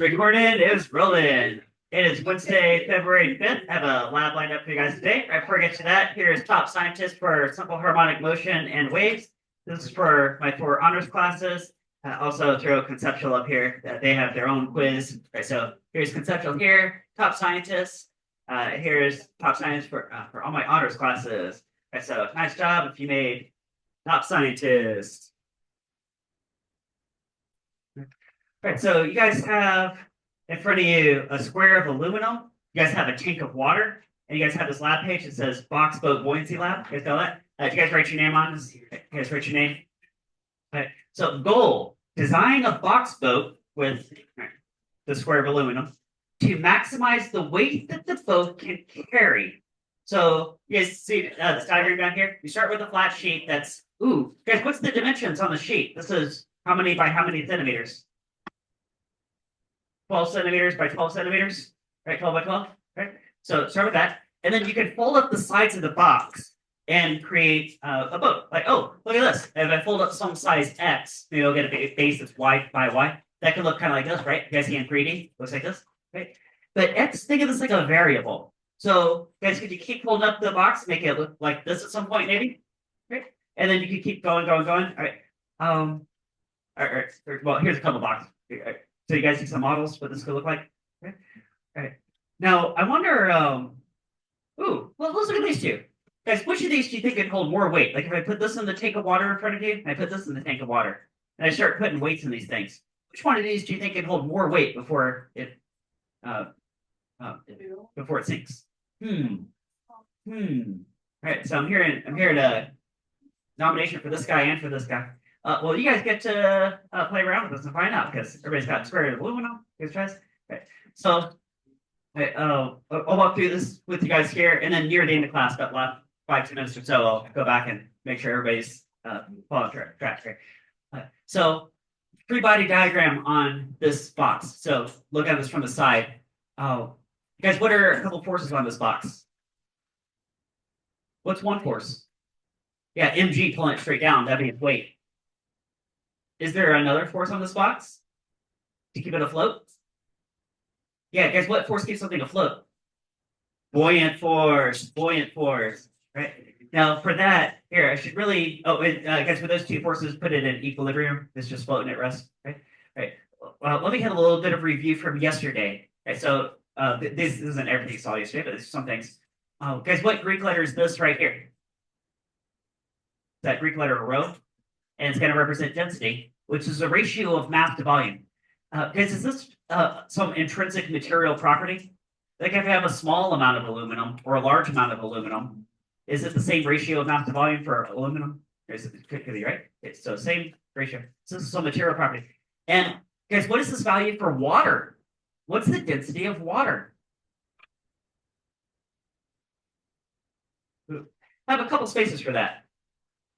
Recorded is rolling. It is Wednesday, February 5th. I have a lab lined up for you guys today. Right before I get to that, here's top scientist for simple harmonic motion and waves. This is for my 4 honors classes. Also throw conceptual up here. They have their own quiz. Right, so here's conceptual here, top scientists. Here's top science for all my honors classes. Right, so nice job if you made top scientist. All right, so you guys have in front of you a square of aluminum. You guys have a tank of water, and you guys have this lab page that says Box Boat Buoyancy Lab. You guys know that? Did you guys write your name on this? You guys write your name? All right. So goal, design a box boat with the square of aluminum to maximize the weight that the boat can carry. So you guys see this diagram down here? You start with a flat sheet that's, guys, what's the dimensions on the sheet? This is how many by how many centimeters? 12 centimeters by 12 centimeters, right? 12 by 12, right? So start with that. And then you can fold up the sides of the box and create a boat. Like, oh, look at this. If I fold up some size X, maybe I'll get a base that's Y by Y. That could look kind of like this, right? You guys see in 3D? Looks like this, right? But X, think of this like a variable. So guys, could you keep folding up the box, make it look like this at some point, maybe? Right? And then you can keep going. All right. All right. Well, here's a couple boxes. All right. So you guys see some models, what this could look like? Okay. All right. Now, I wonder, well, let's look at these two. Guys, which of these do you think could hold more weight? Like if I put this in the tank of water in front of you, and I put this in the tank of water, and I start putting weights in these things, which one of these do you think could hold more weight before it sinks? All right, so I'm hearing a nomination for this guy and for this guy. Well, you guys get to play around with this and find out because everybody's got square aluminum. You guys tries. Right. So I'll walk through this with you guys here, and then near the end of class, got left 5-10 minutes or so, I'll go back and make sure everybody's following track. So free body diagram on this box. So look at this from the side. You guys, what are a couple forces on this box? What's one force? Yeah, mg pulling it straight down. That'd be its weight. Is there another force on this box to keep it afloat? Yeah, guys, what force keeps something afloat? Buoyant force, right? Now, for that, here, I should really, guys, with those two forces, put it in equilibrium. It's just floating at rest, right? Right. Well, let me have a little bit of review from yesterday. Right, so this isn't everything you saw yesterday, but this is some things. Guys, what Greek letter is this right here? That Greek letter rho, and it's going to represent density, which is a ratio of mass to volume. Guys, is this some intrinsic material property? Like if I have a small amount of aluminum or a large amount of aluminum, is it the same ratio of mass to volume for aluminum? Could be right. Okay, so same ratio. So this is some material property. And guys, what is this value for water? What's the density of water? I have a couple spaces for that.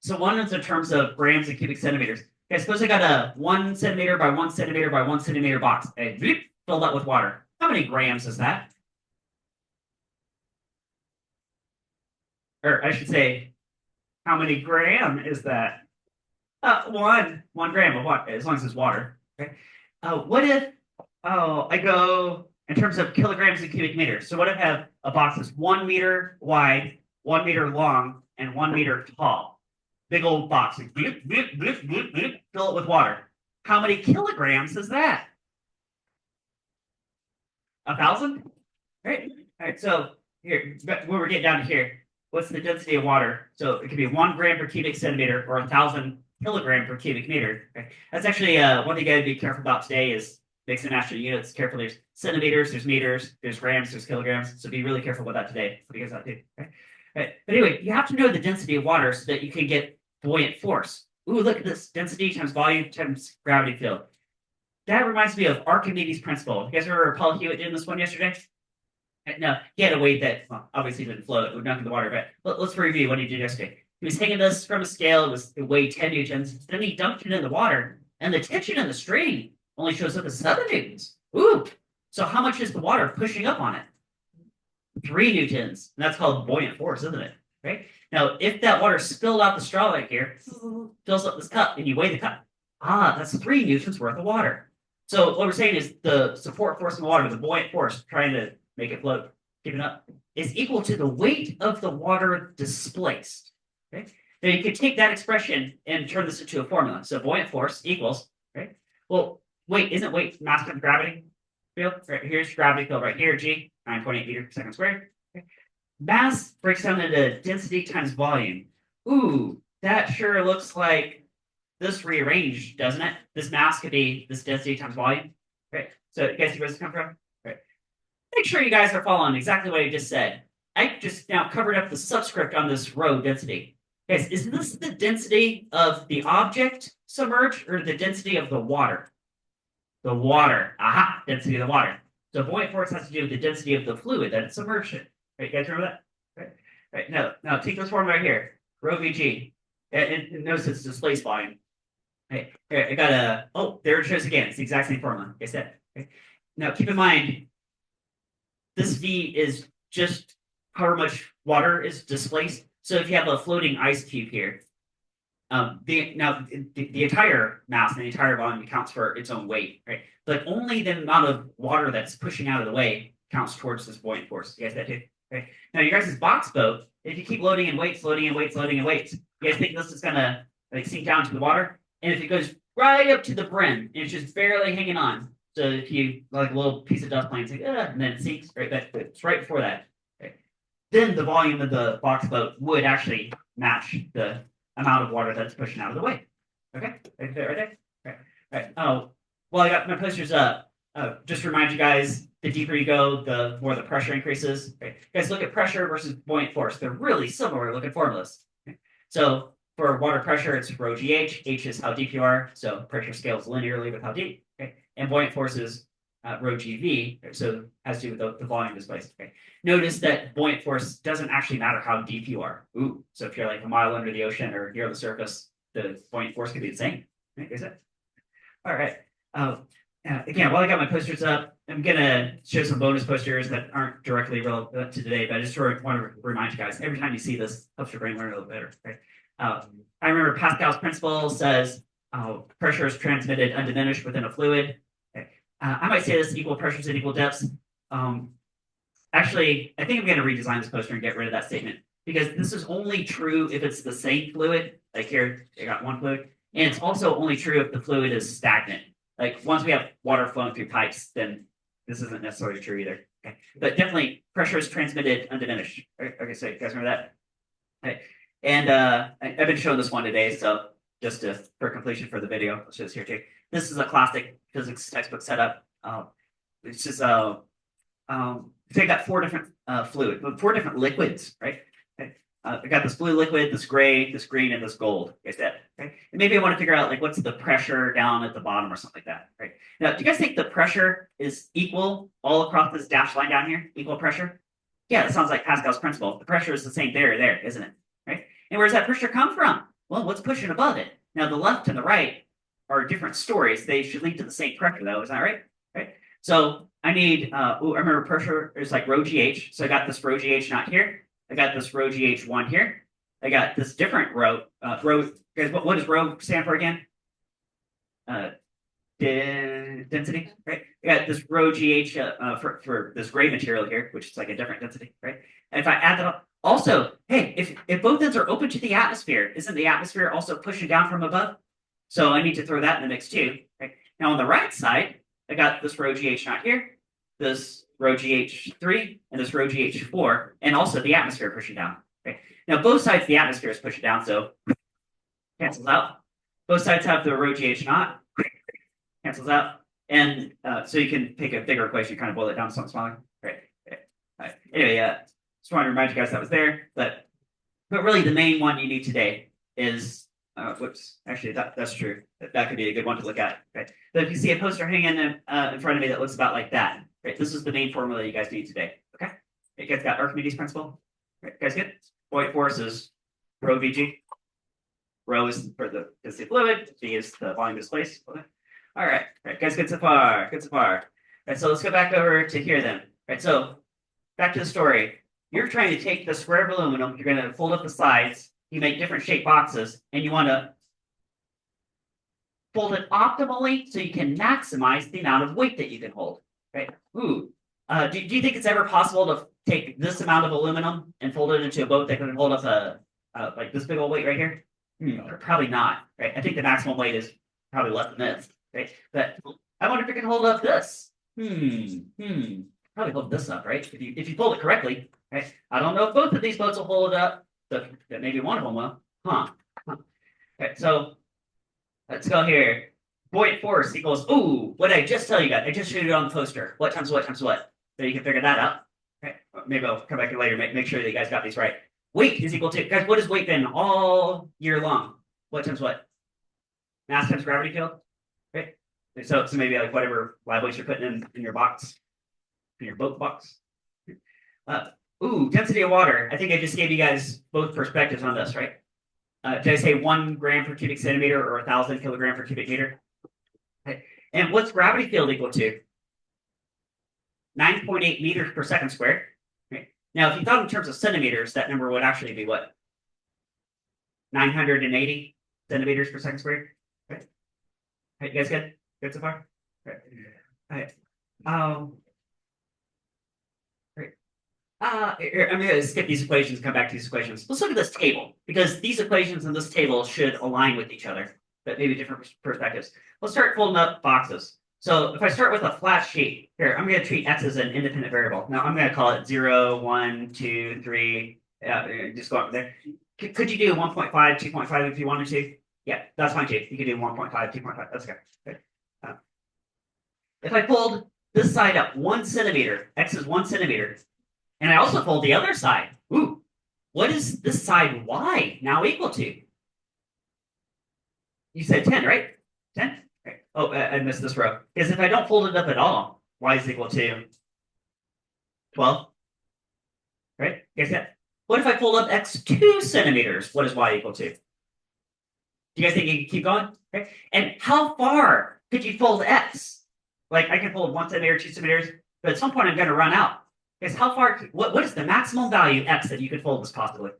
So one is in terms of grams and cubic centimeters. Okay, suppose I got a 1 centimeter by 1 centimeter by 1 centimeter box. Okay, filled up with water. How many grams is that? Or I should say, how many gram is that? 1 gram of water, as long as it's water. Okay. What if I go in terms of kilograms and cubic meters? So what if I have a box that's 1 meter wide, 1 meter long, and 1 meter tall? Big old box. Fill it with water. How many kilograms is that? 1,000? Right? All right, so here, when we're getting down to here, what's the density of water? So it could be 1 gram per cubic centimeter or 1,000 kilogram per cubic meter. Okay? That's actually one thing you got to be careful about today is mixing national units carefully. There's centimeters, there's meters, there's grams, there's kilograms. So be really careful about that today. What do you guys have to do? Okay? Right. But anyway, you have to know the density of water so that you can get buoyant force. Ooh, look at this. Density times volume times gravity field. That reminds me of Archimedes' principle. You guys remember Paul Hewitt doing this one yesterday? No, he had a weight that obviously didn't float. It would knock in the water. But let's review what he did yesterday. He was taking this from a scale. It weighed 10 newtons. Then he dumped it in the water. And the tension in the string only shows up as 7 newtons. Ooh. So how much is the water pushing up on it? 3 newtons. And that's called buoyant force, isn't it? Right? Now, if that water spilled out the straw right here, fills up this cup, and you weigh the cup, that's 3 newtons worth of water. So what we're saying is the support force in the water, the buoyant force trying to make it float, keep it up, is equal to the weight of the water displaced. Okay. Then you could take that expression and turn this into a formula. So buoyant force equals, right? Well, weight isn't weight mass times gravity field? Right, here's gravity field right here, G, 9.8 meters per second squared. Okay. Mass breaks down into density times volume. Ooh, that sure looks like this rearranged, doesn't it? This mass could be this density times volume, right? So you guys see where this comes from? Right. Make sure you guys are following exactly what I just said. I just now covered up the subscript on this rho density. Guys, is this the density of the object submerged or the density of the water? The water. Aha, density of the water. So buoyant force has to do with the density of the fluid that it's submerged in. Right, you guys remember that? Right. Right. Now take this form right here. Rho Vg. And notice it's displaced volume. Hey, here, I got a. Oh, there it shows again. It's the exact same formula. Like I said. Okay. Now keep in mind, this V is just however much water is displaced. So if you have a floating ice cube here, the entire mass and the entire volume accounts for its own weight, right? But only the amount of water that's pushing out of the way counts towards this buoyant force. You guys that too? Okay. Now your guys' box boat, if you keep loading in weights, loading in weights, loading in weights, you guys think this is gonna like sink down to the water? And if it goes right up to the brim and it's just barely hanging on, so if you like a little piece of dust plane, it's like, and then it sinks, right? It's right before that. Okay. Then the volume of the box boat would actually match the amount of water that's pushing out of the way. Okay, right there. Right. Oh, well, I got my posters up. Just to remind you guys, the deeper you go, the more the pressure increases. Right? Guys, look at pressure versus buoyant force. They're really similar looking formulas. Okay? So for water pressure, it's rho gh. H is how deep you are. So pressure scales linearly with how deep. Okay? And buoyant force is rho gv. So has to do with the volume displaced. Okay? Notice that buoyant force doesn't actually matter how deep you are. Ooh, so if you're like a mile under the ocean or near the surface, the buoyant force could be the same. Right? Is it? All right. Again, while I got my posters up, I'm gonna show some bonus posters that aren't directly relevant to today, but I just sort of want to remind you guys, every time you see this, helps your brain learn a little better. Right? I remember Pascal's principle says pressure is transmitted undiminished within a fluid. Okay. I might say this: equal pressures at equal depths. Actually, I think I'm going to redesign this poster and get rid of that statement because this is only true if it's the same fluid. Like here, I got one fluid. And it's also only true if the fluid is stagnant. Like once we have water flowing through pipes, then this isn't necessarily true either. Okay. But definitely pressure is transmitted undiminished. Okay, so you guys remember that? Okay. And I've been showing this one today, so just for completion for the video, I'll show this here too. This is a classic physics textbook setup. It's just they got four different four different liquids, right? Okay. I got this blue liquid, this gray, this green, and this gold. Is that okay? And maybe I want to figure out like what's the pressure down at the bottom or something like that, right? Now, do you guys think the pressure is equal all across this dashed line down here? Equal pressure? Yeah, that sounds like Pascal's principle. The pressure is the same there, isn't it? Right? And where does that pressure come from? Well, what's pushing above it? Now, the left and the right are different stories. They should lead to the same pressure, though. Isn't that right? Right. So I need. I remember pressure is like rho gh. So I got this rho gh not here. I got this rho gh1 here. I got this different rho. Guys, what does rho stand for again? Density, right? I got this rho gh for this gray material here, which is like a different density, right? And if I add that up, also, hey, if both ends are open to the atmosphere, isn't the atmosphere also pushing down from above? So I need to throw that in the mix too, right? Now on the right side, I got this rho gh not here, this rho gh3, and this rho gh4, and also the atmosphere pushing down. Okay. Now both sides the atmosphere is pushing down, so cancels out. Both sides have the rho gh naught, cancels out, and so you can pick a bigger equation, kind of boil it down to something smaller. Right. Anyway, just wanted to remind you guys that was there, but really the main one you need today is whoops. Actually, that's true. That could be a good one to look at. Right. But if you see a poster hanging in front of me that looks about like that, right? This is the main formula you guys need today. Okay. You guys got Archimedes principle. Right. Guys, good. Buoyant force is rho Vg. Rho is for the density fluid. V is the volume displaced. Okay. All right. Right. Guys, good so far. Good so far. Right. So let's go back over to here then. Right. So back to the story. You're trying to take the square of aluminum. You're going to fold up the sides. You make different shaped boxes, and you want to fold it optimally so you can maximize the amount of weight that you can hold, right? Ooh, do you think it's ever possible to take this amount of aluminum and fold it into a boat that can hold up like this big old weight right here? Probably not, right? I think the maximum weight is probably less than this, right? But I wonder if it can hold up this. Probably hold this up, right? If you fold it correctly, right? I don't know if both of these boats will hold it up, but maybe one of them will. Huh. Okay, so let's go here. Buoyant force equals, ooh, what did I just tell you guys? I just showed it on the poster. What times what times what? So you can figure that out. Okay, maybe I'll come back here later, make sure that you guys got these right. Weight is equal to, guys, what has weight been all year long? What times what? Mass times gravity field, right? So maybe like whatever live weights you're putting in your box, in your boat box. Ooh, density of water. I think I just gave you guys both perspectives on this, right? Did I say 1 gram per cubic centimeter or 1,000 kilogram per cubic meter? Okay. And what's gravity field equal to? 9.8 meters per second squared. Right. Now, if you thought in terms of centimeters, that number would actually be what? 980 centimeters per second squared. Right. Right, you guys good? Good so far? Right. All right. I'm going to skip these equations, come back to these equations. Let's look at this table, because these equations and this table should align with each other, but maybe different perspectives. Let's start folding up boxes. So if I start with a flat sheet, here, I'm going to treat x as an independent variable. Now I'm going to call it 0, 1, 2, 3, just go up there. Could you do 1.5, 2.5 if you wanted to? Yeah, that's fine too. You could do 1.5, 2.5, that's okay. If I fold this side up 1 centimeter, x is 1 centimeter, and I also fold the other side. Ooh, what is this side y now equal to? You said 10, right? 10? Right. Oh, I missed this row. Because if I don't fold it up at all, y is equal to 12. Right? Guess that. What if I fold up x 2 centimeters? What is y equal to? Do you guys think you can keep going? Okay. And how far could you fold x? Like I can fold 1 centimeter, 2 centimeters, but at some point I'm going to run out. Because how far, what is the maximum value x that you could fold this possibly?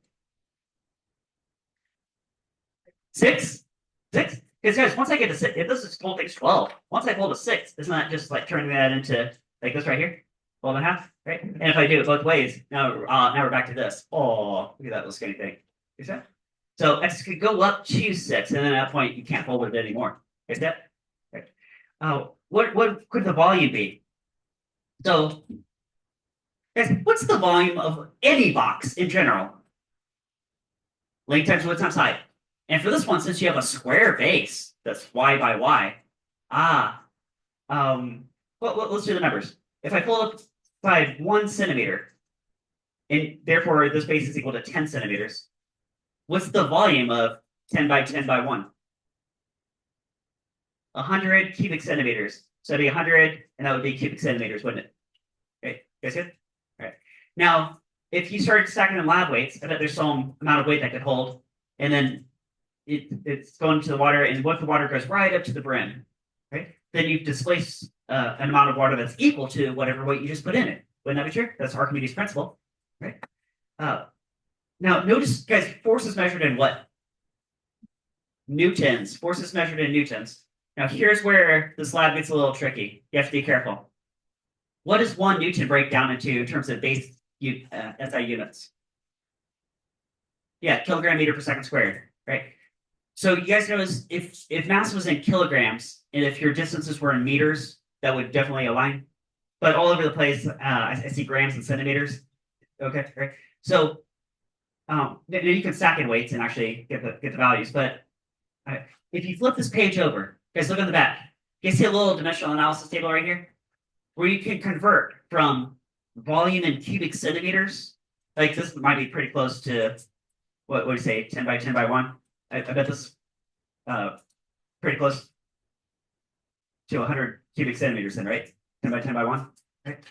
6? 6? Because guys, once I get to 6, if this is whole thing's 12, once I fold a 6, isn't that just like turning that into like this right here? 12.5, right? And if I do it both ways, now we're back to this. Oh, look at that little skinny thing. You see that? So x could go up to 6, and then at that point you can't fold it anymore. Is that? Right. What could the volume be? So guys, what's the volume of any box in general? Length times width times height. And for this one, since you have a square base that's y by y, let's do the numbers. If I pull up side 1 centimeter, and therefore this base is equal to 10 centimeters, what's the volume of 10 by 10 by 1? 100 cubic centimeters. So it'd be 100, and that would be cubic centimeters, wouldn't it? Okay, guys good? All right. Now, if you started stacking in lab weights, I bet there's some amount of weight that could hold, and then it's going to the water, and what if the water goes right up to the brim, right? Then you displace an amount of water that's equal to whatever weight you just put in it. Wouldn't that be true? That's Archimedes' principle, right? Now, notice, guys, force is measured in what? Newtons. Force is measured in newtons. Now, here's where this lab gets a little tricky. You have to be careful. What does 1 Newton break down into in terms of base SI units? Yeah, kilogram meter per second squared, right? So you guys notice if mass was in kilograms and if your distances were in meters, that would definitely align. But all over the place, I see grams and centimeters. Okay, right. So you can stack in weights and actually get the values. But if you flip this page over, guys, look on the back. You see a little dimensional analysis table right here, where you can convert from volume in cubic centimeters. Like this might be pretty close to what do you say, 10 by 10 by 1. I bet this pretty close to 100 cubic centimeters then, right? 10 by 10 by 1, right?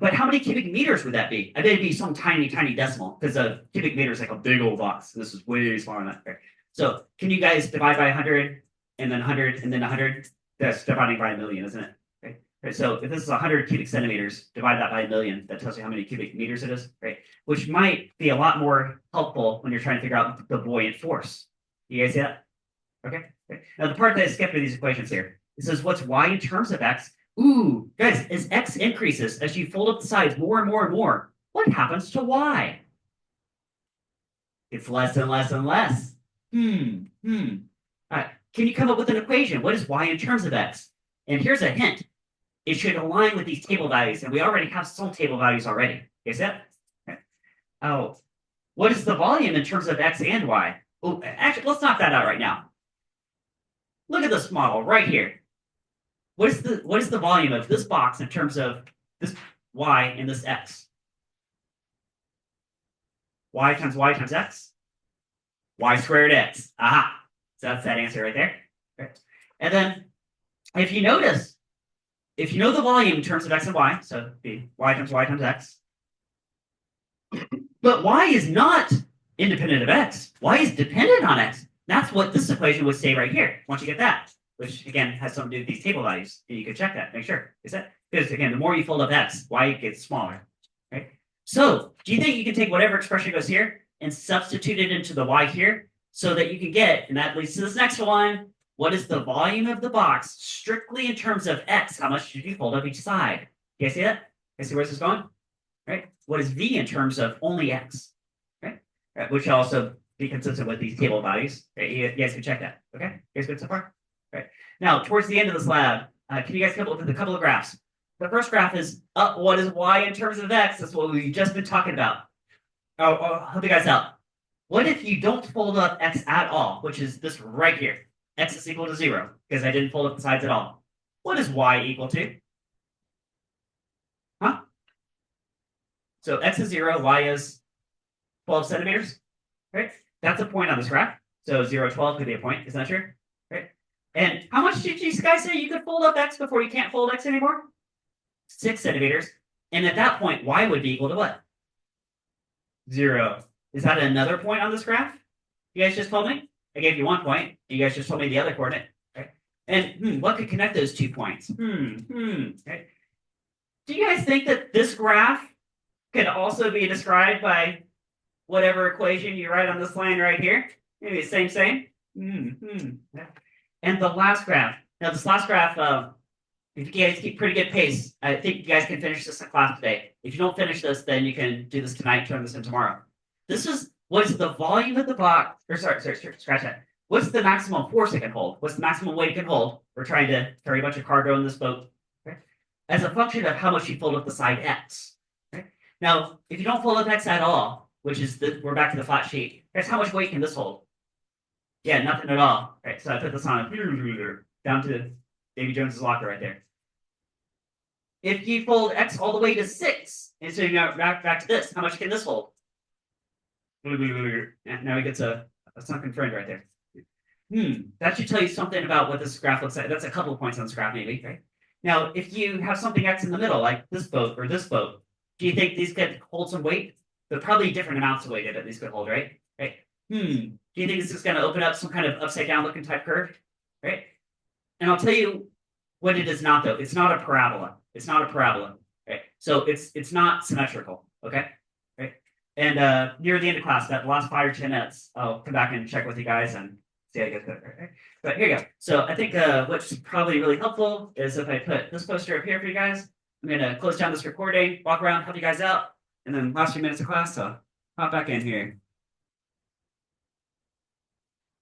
But how many cubic meters would that be? I bet it'd be some tiny, tiny decimal, because a cubic meter is like a big old box. This is way smaller than that. Right? So can you guys divide by 100, and then 100, and then 100? That's dividing by a million, isn't it? Right, so if this is 100 cubic centimeters, divide that by a million, that tells you how many cubic meters it is, right? Which might be a lot more helpful when you're trying to figure out the buoyant force. You guys see that? Okay. Okay. Now the part that I skipped with these equations here, it says what's y in terms of x? Ooh, guys, as x increases, as you fold up the sides more and more and more, what happens to y? It's less and less and less. All right. Can you come up with an equation? What is y in terms of x? And here's a hint. It should align with these table values, and we already have some table values already. Is that? Okay. Oh, what is the volume in terms of x and y? Oh, actually, let's knock that out right now. Look at this model right here. What is the volume of this box in terms of this y and this x? Y times x? Y squared x. Aha. So that's that answer right there. Right. And then if you notice, if you know the volume in terms of x and y, so it'd be y times x, but y is not independent of x. Y is dependent on x. That's what this equation would say right here. Once you get that, which again has something to do with these table values, and you can check that, make sure. Is that because again, the more you fold up x, y gets smaller, right? So, do you think you can take whatever expression goes here and substitute it into the y here, so that you can get, and that leads to this next one. What is the volume of the box strictly in terms of x? How much should you fold up each side? You guys see that? You guys see where this is going? Right? What is v in terms of only x? Right? Which will also be consistent with these table values. Right? You guys can check that. Okay? You guys good so far? Right. Now, towards the end of this lab, can you guys come up with a couple of graphs? The first graph is what is y in terms of x? That's what we've just been talking about. I'll help you guys out. What if you don't fold up x at all, which is this right here? X is equal to 0, because I didn't fold up the sides at all. What is y equal to? Huh? So x is 0, y is 12 centimeters, right? That's a point on this graph. So 0, 12 could be a point, isn't that true? Right? And how much did you guys say you could fold up x before you can't fold x anymore? 6 centimeters. And at that point, y would be equal to what? 0. Is that another point on this graph? You guys just told me? I gave you 1 point. You guys just told me the other coordinate. Right? And what could connect those 2 points? Right? Do you guys think that this graph could also be described by whatever equation you write on this line right here? Maybe same. And the last graph. Now, this last graph, if you guys keep pretty good pace, I think you guys can finish this in class today. If you don't finish this, then you can do this tonight, turn this in tomorrow. This is what's the volume of the box, or sorry, scratch that. What's the maximum force it can hold? What's the maximum weight it can hold? We're trying to carry a bunch of cargo in this boat. Okay? As a function of how much you fold up the side x. Okay? Now, if you don't fold up x at all, which is we're back to the flat sheet, guys, how much weight can this hold? Yeah, nothing at all. Right, so I put this on down to Davy Jones's locker right there. If you fold x all the way to 6, and so you go back to this, how much can this hold? And now he gets a sunken friend right there. That should tell you something about what this graph looks like. That's a couple of points on this graph, maybe, right? Now, if you have something x in the middle, like this boat or this boat, do you think these could hold some weight? They're probably different amounts of weight that these could hold, right? Right. Do you think this is going to open up some kind of upside down looking type curve? Right? And I'll tell you what it is not, though. It's not a parabola. It's not a parabola. Right? So it's not symmetrical. Okay? Right? And near the end of class, that last 5 or 10 minutes, I'll come back and check with you guys and see how you guys go. Right? But here you go. So I think what's probably really helpful is if I put this poster up here for you guys. I'm going to close down this recording, walk around, help you guys out, and then last few minutes of class, so hop back in here.